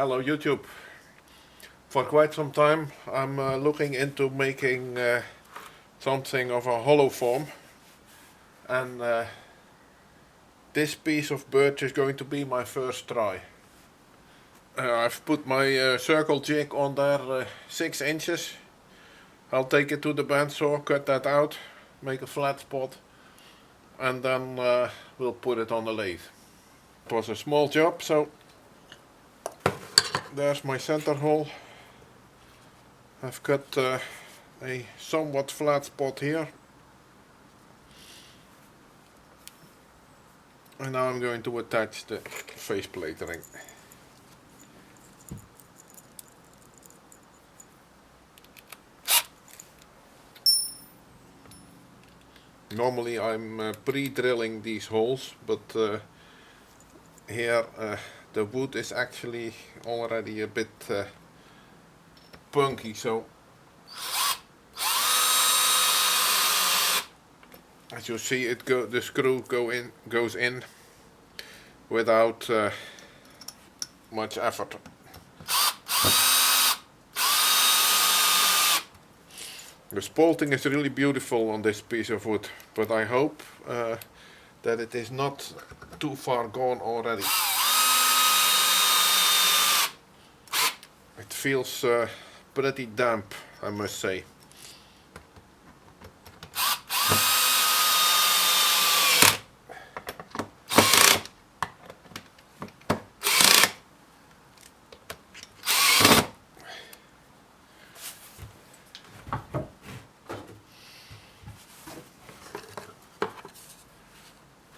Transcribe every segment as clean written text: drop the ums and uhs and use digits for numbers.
Hello YouTube. For quite some time I'm looking into making something of a hollow form, and this piece of birch is going to be my first try. I've put my circle jig on there 6 inches. I'll take it to the bandsaw, cut that out, make a flat spot, and then we'll put it on the lathe. It was a small job, so there's my center hole. I've cut a somewhat flat spot here, and now I'm going to attach the faceplate ring. Normally I'm pre-drilling these holes, but here the wood is actually already a bit punky, so as you see, the screw goes in without much effort. The spalting is really beautiful on this piece of wood, but I hope that it is not too far gone already. It feels pretty damp, I must say.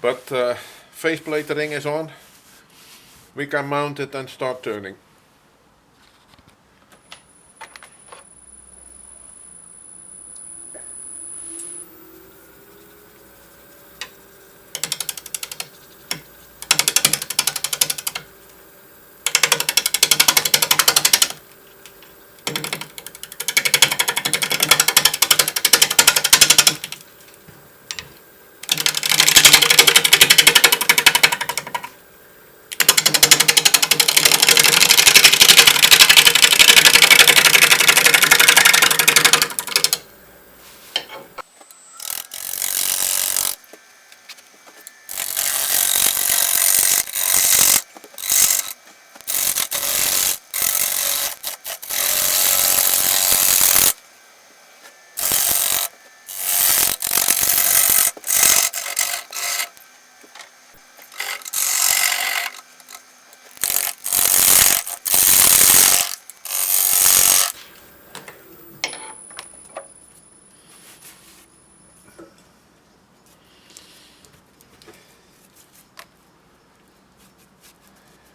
But faceplate ring is on. We can mount it and start turning.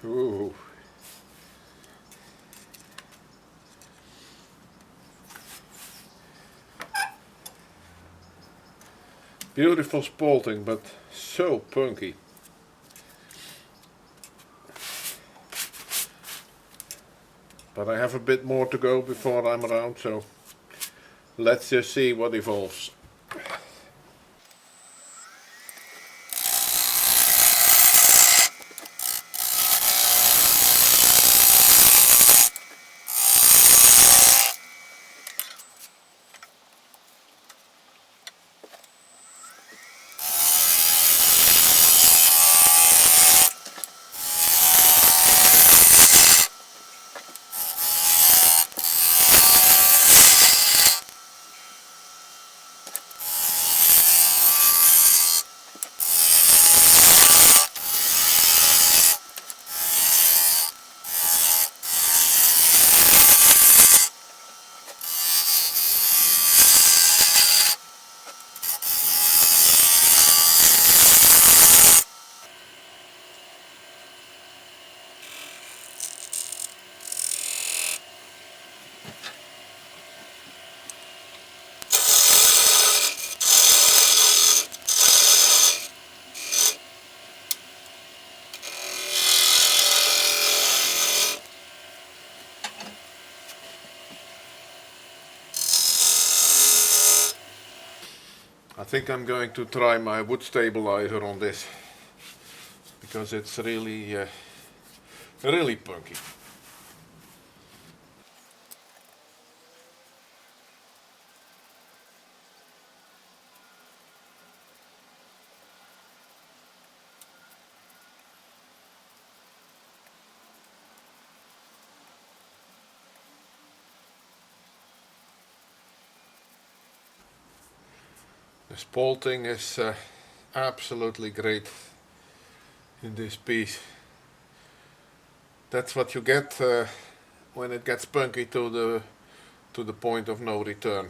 Ooh. Beautiful spalting, but so punky. But I have a bit more to go before I'm around, so let's just see what evolves. I think I'm going to try my wood stabilizer on this, because it's really really punky. spalting is absolutely great in this piece. That's what you get when it gets punky to the point of no return.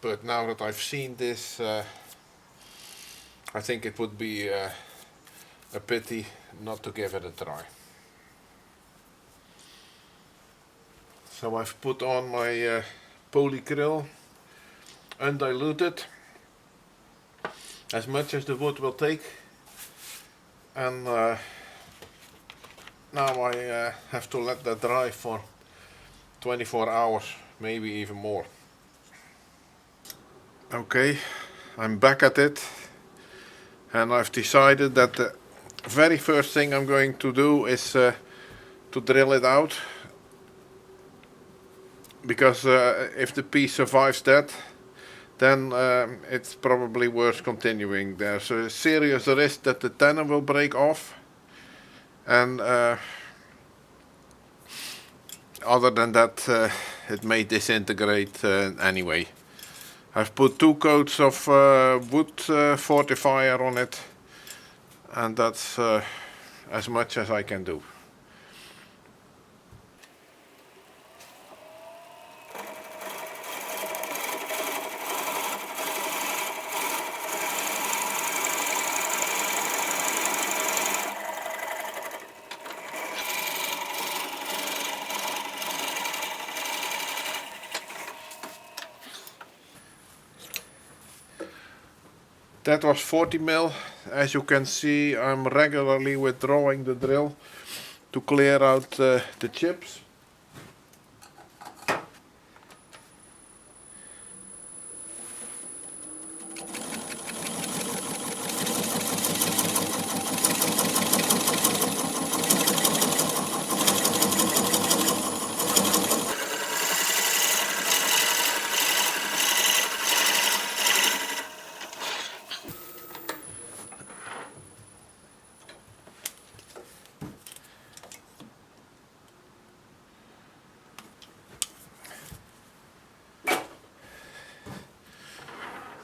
But now that I've seen this, I think it would be a pity not to give it a try. So I've put on my Polycryl undiluted, as much as the wood will take, and now I have to let that dry for 24 hours, maybe even more. Okay, I'm back at it, and I've decided that the very first thing I'm going to do is to drill it out, because if the piece survives that, then it's probably worth continuing. There's a serious risk that the tenon will break off, and other than that it may disintegrate anyway. I've put 2 coats of wood fortifier on it, and that's as much as I can do. That was 40 mil. As you can see, I'm regularly withdrawing the drill to clear out the chips.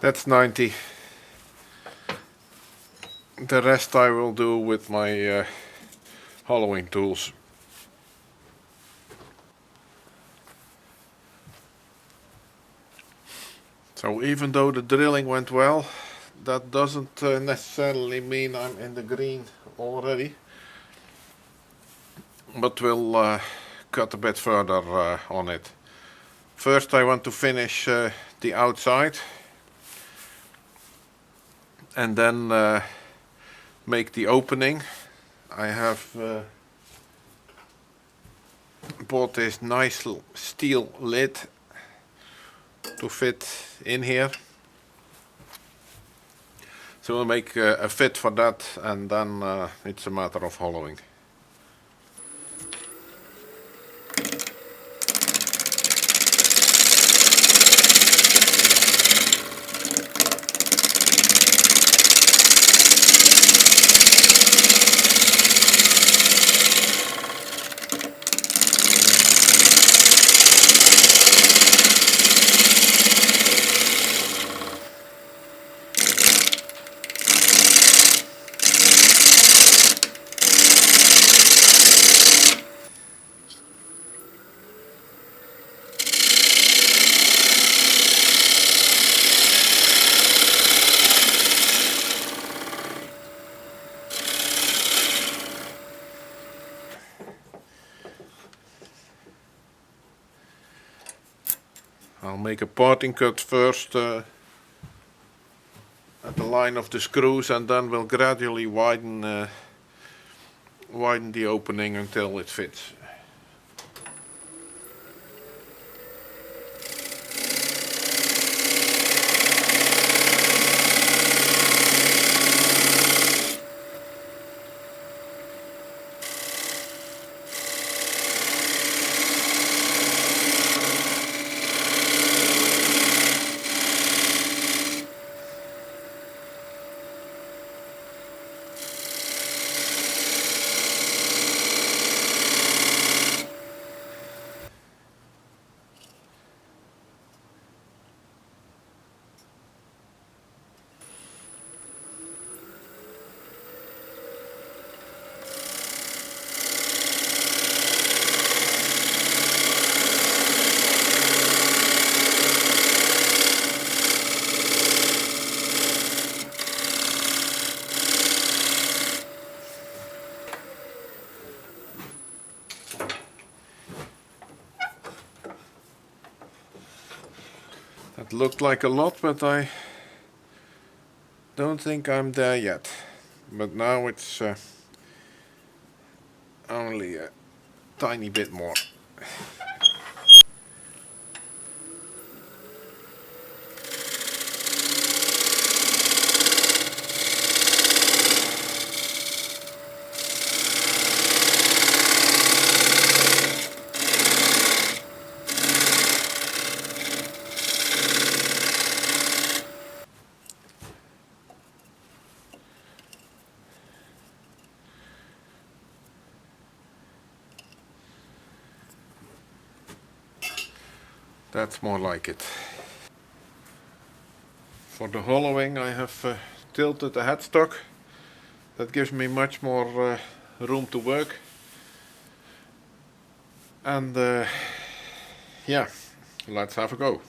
That's 90. The rest I will do with my hollowing tools. So even though the drilling went well, that doesn't necessarily mean I'm in the green already. But we'll cut a bit further on it. First I want to finish the outside, and then make the opening. I have bought this nice steel lid to fit in here, so we'll make a fit for that, and then it's a matter of hollowing. I'll make a parting cut first at the line of the screws, and then we'll gradually widen the opening until it fits. It looked like a lot, but I don't think I'm there yet. But now it's only a tiny bit more. That's more like it. For the hollowing I have tilted the headstock. That gives me much more room to work. And yeah, let's have a go.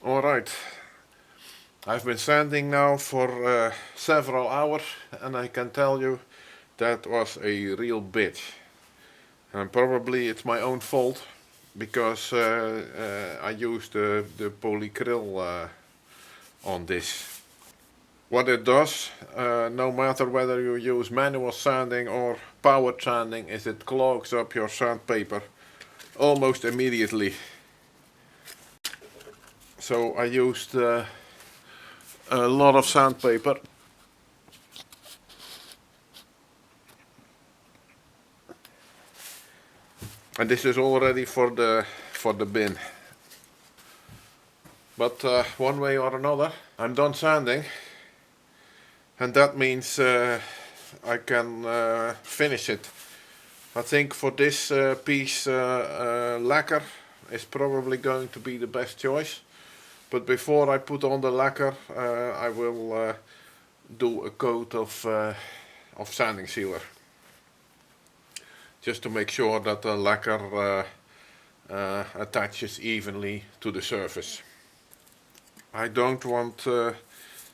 Alright, I've been sanding now for several hours, and I can tell you that was a real bitch. And probably it's my own fault, because I used the Polycryl on this. What it does, no matter whether you use manual sanding or power sanding, is it clogs up your sandpaper almost immediately. So I used a lot of sandpaper. And this is all ready for the bin. But one way or another, I'm done sanding, and that means I can finish it. I think for this piece lacquer is probably going to be the best choice. But before I put on the lacquer, I will do a coat of sanding sealer, just to make sure that the lacquer attaches evenly to the surface. I don't want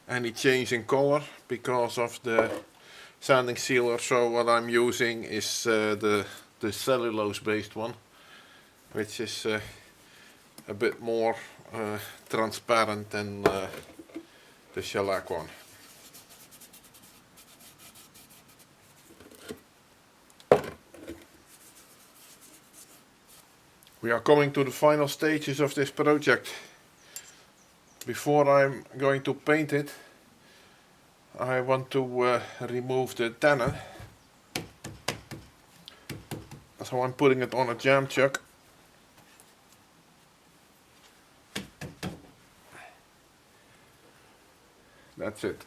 any change in color because of the sanding sealer, so what I'm using is the cellulose based one, which is a bit more transparent than the shellac one. We are coming to the final stages of this project. Before I'm going to paint it, I want to remove the tenon. So I'm putting it on a jam chuck. That's it.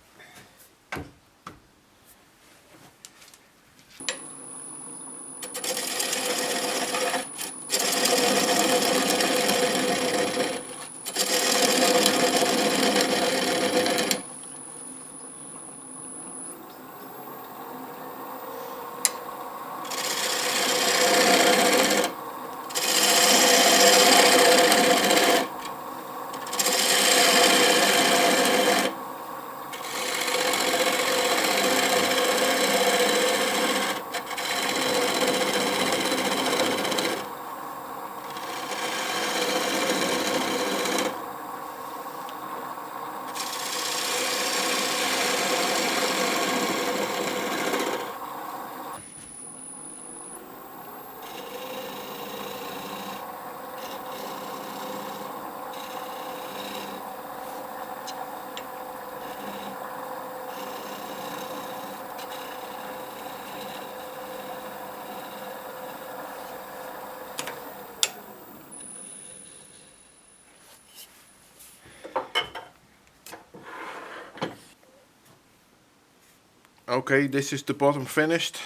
Okay, this is the bottom finished,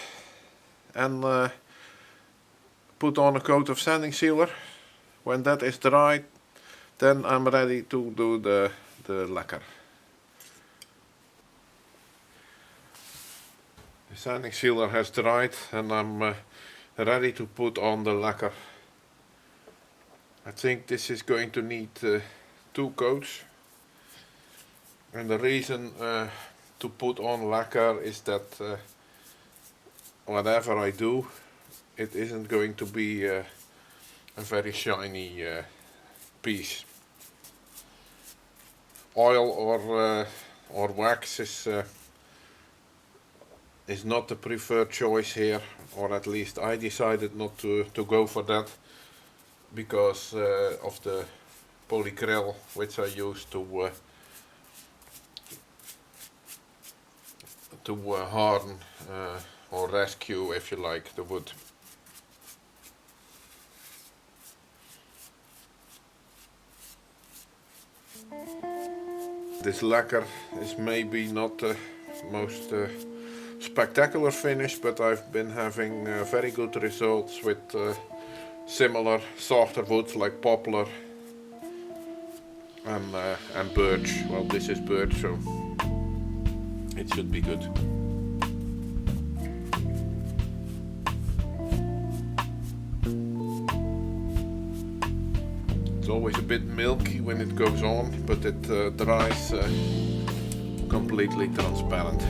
and put on a coat of sanding sealer. When that is dried, then I'm ready to do the lacquer. The sanding sealer has dried and I'm ready to put on the lacquer. I think this is going to need 2 coats, and the reason to put on lacquer is that whatever I do, it isn't going to be a very shiny piece. Oil or wax is not the preferred choice here, or at least I decided not to go for that because of the polycryl which I use to harden or rescue, if you like, the wood. This lacquer is maybe not the most spectacular finish, but I've been having very good results with similar softer woods like poplar and birch. Well, this is birch, so it should be good. It's always a bit milky when it goes on, but it dries completely transparent.